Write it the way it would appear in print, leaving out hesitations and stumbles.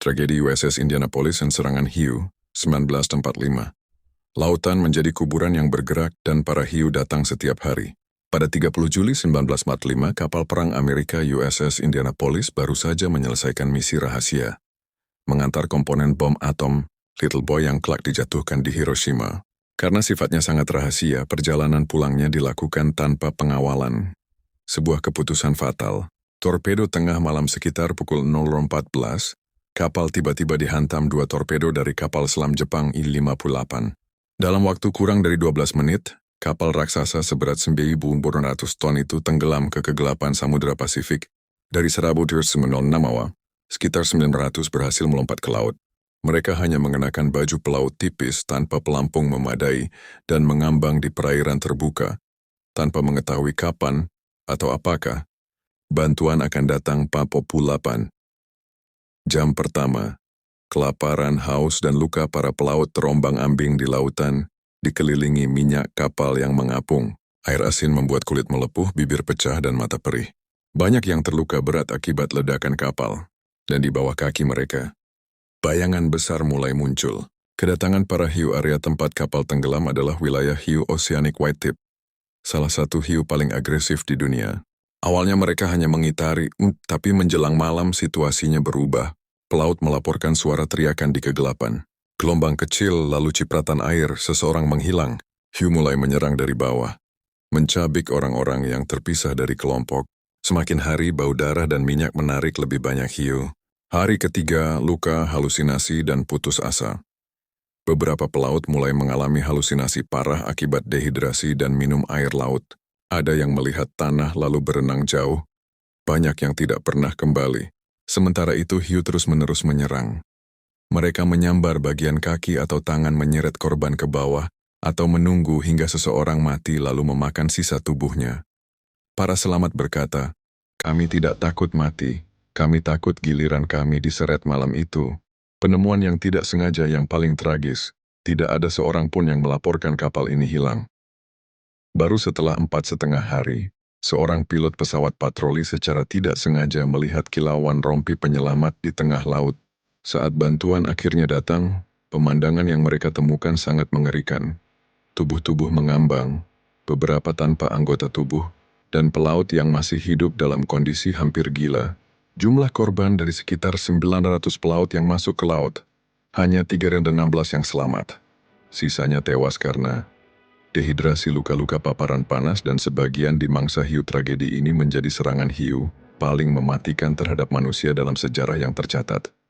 Tragedi USS Indianapolis dan serangan hiu, 1945. Lautan menjadi kuburan yang bergerak dan para hiu datang setiap hari. Pada 30 Juli 1945, kapal perang Amerika USS Indianapolis baru saja menyelesaikan misi rahasia, mengantar komponen bom atom Little Boy yang kelak dijatuhkan di Hiroshima. Karena sifatnya sangat rahasia, perjalanan pulangnya dilakukan tanpa pengawalan. Sebuah keputusan fatal. Torpedo tengah malam sekitar pukul 00.14, kapal tiba-tiba dihantam dua torpedo dari kapal selam Jepang I-58. Dalam waktu kurang dari 12 menit, kapal raksasa seberat 1.400 ton itu tenggelam ke kegelapan Samudra Pasifik. Dari Serabu Namawa, sekitar 900 berhasil melompat ke laut. Mereka hanya mengenakan baju pelaut tipis tanpa pelampung memadai dan mengambang di perairan terbuka, tanpa mengetahui kapan atau apakah bantuan akan datang Papopulapan. Jam pertama, kelaparan, haus, dan luka para pelaut terombang-ambing di lautan, dikelilingi minyak kapal yang mengapung. Air asin membuat kulit melepuh, bibir pecah, dan mata perih. Banyak yang terluka berat akibat ledakan kapal, dan di bawah kaki mereka, bayangan besar mulai muncul. Kedatangan para hiu area tempat kapal tenggelam adalah wilayah hiu Oceanic Whitetip, salah satu hiu paling agresif di dunia. Awalnya mereka hanya mengitari, tapi menjelang malam situasinya berubah. Pelaut melaporkan suara teriakan di kegelapan. Gelombang kecil, lalu cipratan air, seseorang menghilang. Hiu mulai menyerang dari bawah, mencabik orang-orang yang terpisah dari kelompok. Semakin hari, bau darah dan minyak menarik lebih banyak hiu. Hari ketiga, luka, halusinasi, dan putus asa. Beberapa pelaut mulai mengalami halusinasi parah akibat dehidrasi dan minum air laut. Ada yang melihat tanah lalu berenang jauh. Banyak yang tidak pernah kembali. Sementara itu, hiu terus-menerus menyerang. Mereka menyambar bagian kaki atau tangan menyeret korban ke bawah, atau menunggu hingga seseorang mati lalu memakan sisa tubuhnya. Para selamat berkata, "Kami tidak takut mati. Kami takut giliran kami diseret malam itu." Penemuan yang tidak sengaja yang paling tragis, tidak ada seorang pun yang melaporkan kapal ini hilang. Baru setelah 4,5 hari, seorang pilot pesawat patroli secara tidak sengaja melihat kilauan rompi penyelamat di tengah laut. Saat bantuan akhirnya datang, pemandangan yang mereka temukan sangat mengerikan. Tubuh-tubuh mengambang, beberapa tanpa anggota tubuh, dan pelaut yang masih hidup dalam kondisi hampir gila. Jumlah korban dari sekitar 900 pelaut yang masuk ke laut, hanya 316 yang selamat. Sisanya tewas karena dehidrasi, luka-luka, paparan panas, dan sebagian dimangsa hiu. Tragedi ini menjadi serangan hiu paling mematikan terhadap manusia dalam sejarah yang tercatat.